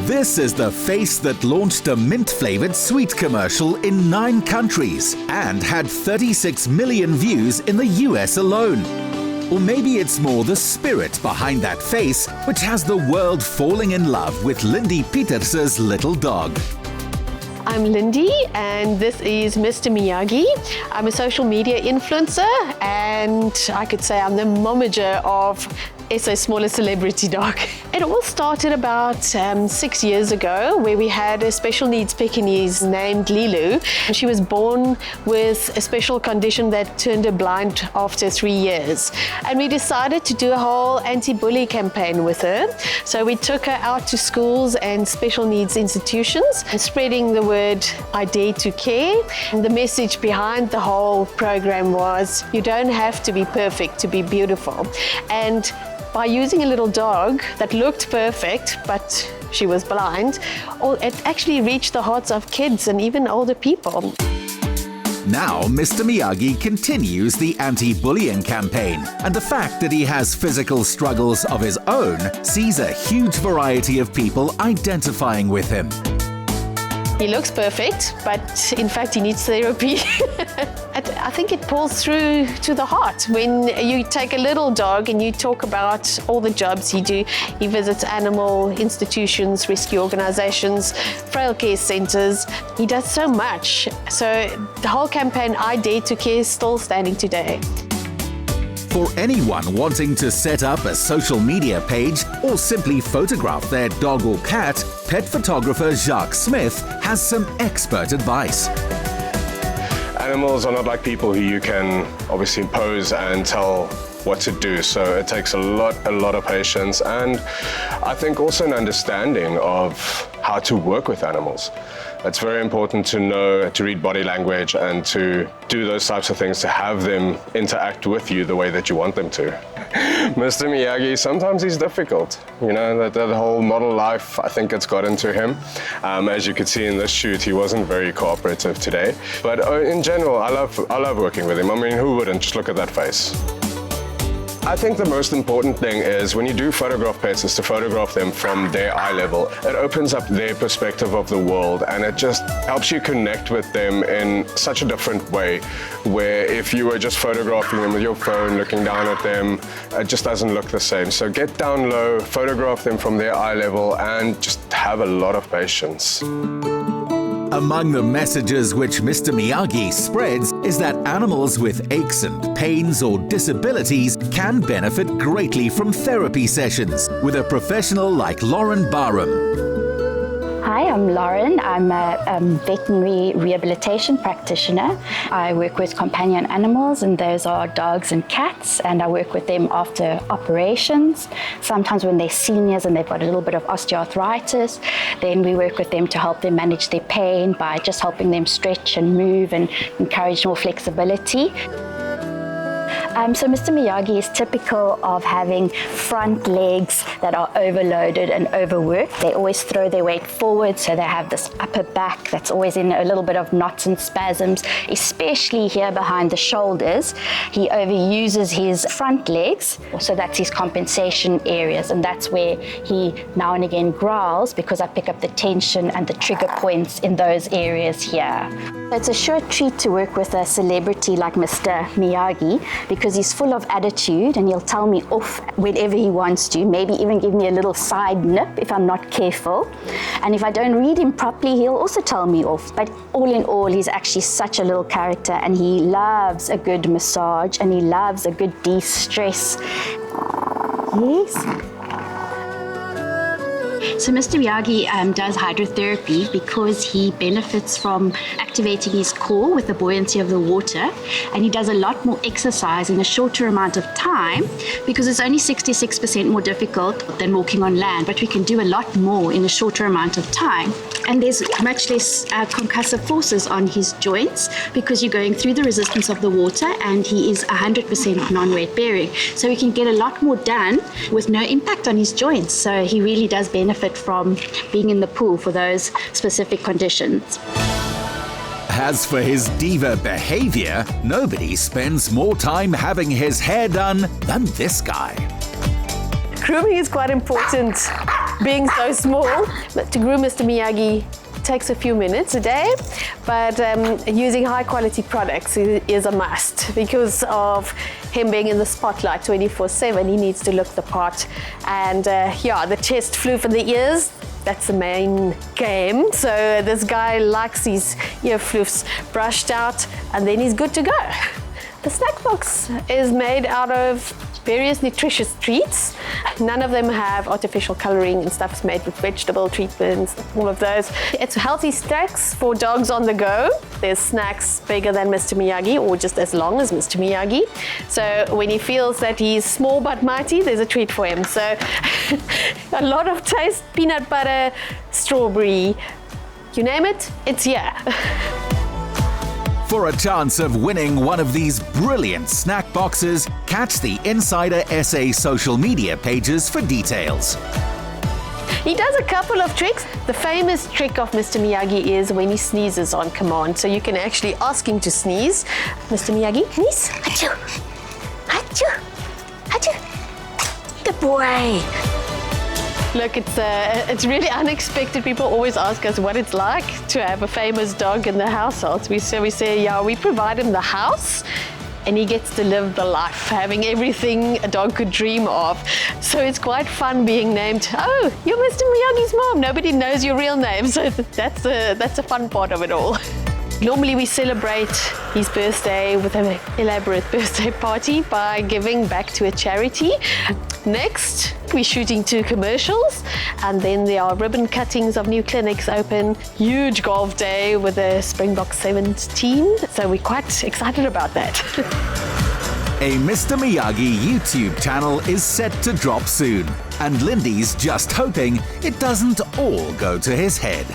This is the face that launched a mint-flavored sweet commercial in 9 countries and had 36 million views in the US alone. Or maybe it's more the spirit behind that face, which has the world falling in love with Lindy Pieters's little dog. I'm Lindy and this is Mr Miyagee. I'm a social media influencer and I could say I'm the momager of SA's smallest celebrity dog. It all started about 6 years ago where we had a special needs Pekingese named Lilu. She was born with a special condition that turned her blind after 3 years. And we decided to do a whole anti-bully campaign with her. So we took her out to schools and special needs institutions, spreading the word I dare to care. And the message behind the whole program was you don't have to be perfect to be beautiful. And by using a little dog that looked perfect, but she was blind, it actually reached the hearts of kids and even older people. Now, Mr Miyagee continues the anti-bullying campaign, and the fact that he has physical struggles of his own sees a huge variety of people identifying with him. He looks perfect, but in fact he needs therapy. I think it pulls through to the heart when you take a little dog and you talk about all the jobs he do. He visits animal institutions, rescue organizations, frail care centers. He does so much. So the whole campaign, I Dare to Care, is still standing today. For anyone wanting to set up a social media page or simply photograph their dog or cat, pet photographer Jacques Smith has some expert advice. Animals are not like people who you can obviously pose and tell what to do, so it takes a lot of patience and I think also an understanding of how to work with animals. It's very important to know to read body language and to do those types of things to have them interact with you the way that you want them to. Mr Miyagee, sometimes he's difficult. You know, that whole model life, I think it's got into him. As you could see in this shoot, he wasn't very cooperative today. But in general, I love working with him. I mean, who wouldn't? Just look at that face. I think the most important thing is when you do photograph pets is to photograph them from their eye level. It opens up their perspective of the world and it just helps you connect with them in such a different way, where if you were just photographing them with your phone, looking down at them, it just doesn't look the same. So get down low, photograph them from their eye level and just have a lot of patience. Among the messages which Mr Miyagee spreads is that animals with aches and pains or disabilities can benefit greatly from therapy sessions with a professional like Lauren Barham. Hi, I'm Lauren. I'm a veterinary rehabilitation practitioner. I work with companion animals, and those are dogs and cats, and I work with them after operations. Sometimes when they're seniors and they've got a little bit of osteoarthritis, then we work with them to help them manage their pain by just helping them stretch and move and encourage more flexibility. So Mr Miyagee is typical of having front legs that are overloaded and overworked. They always throw their weight forward, so they have this upper back that's always in a little bit of knots and spasms, especially here behind the shoulders. He overuses his front legs, so that's his compensation areas, and that's where he now and again growls because I pick up the tension and the trigger points in those areas here. It's a sure treat to work with a celebrity like Mr Miyagee because he's full of attitude and he'll tell me off whenever he wants to, maybe even give me a little side nip if I'm not careful. And if I don't read him properly, he'll also tell me off. But all in all, he's actually such a little character and he loves a good massage and he loves a good de-stress. Yes. So Mr Miyagee does hydrotherapy because he benefits from activating his core with the buoyancy of the water, and he does a lot more exercise in a shorter amount of time because it's only 66% more difficult than walking on land, but we can do a lot more in a shorter amount of time. And there's much less concussive forces on his joints because you're going through the resistance of the water, and he is 100% non-weight bearing. So we can get a lot more done with no impact on his joints. So he really does benefit from being in the pool for those specific conditions. As for his diva behavior, nobody spends more time having his hair done than this guy. Grooming is quite important being so small. But to groom Mr Miyagi takes a few minutes a day, but using high quality products is a must because of him being in the spotlight 24/7. He needs to look the part, and yeah, the chest, floof and the ears, that's the main game. So this guy likes his ear floofs brushed out, and then he's good to go. The snack box is made out of various nutritious treats. None of them have artificial coloring and stuff's made with vegetable treatments, all of those. It's healthy snacks for dogs on the go. There's snacks bigger than Mr Miyagi or just as long as Mr Miyagi. So when he feels that he's small but mighty, there's a treat for him. So a lot of taste, peanut butter, strawberry, you name it, it's here. For a chance of winning one of these brilliant snack boxes, catch the Insider SA social media pages for details. He does a couple of tricks. The famous trick of Mr Miyagi is when he sneezes on command. So you can actually ask him to sneeze. Mr Miyagi, sneeze. Achoo. Achoo. Achoo. Good boy. Look, it's really unexpected. People always ask us what it's like to have a famous dog in the household. We say, yeah, we provide him the house and he gets to live the life, having everything a dog could dream of. So it's quite fun being named, oh, you're Mr Miyagi's mom. Nobody knows your real name. So that's a fun part of it all. Normally we celebrate his birthday with an elaborate birthday party by giving back to a charity. Next, we're shooting 2 commercials, and then there are ribbon cuttings of new clinics open. Huge golf day with the Springbok Sevens team, so we're quite excited about that. A Mr Miyagi YouTube channel is set to drop soon, and Lindy's just hoping it doesn't all go to his head.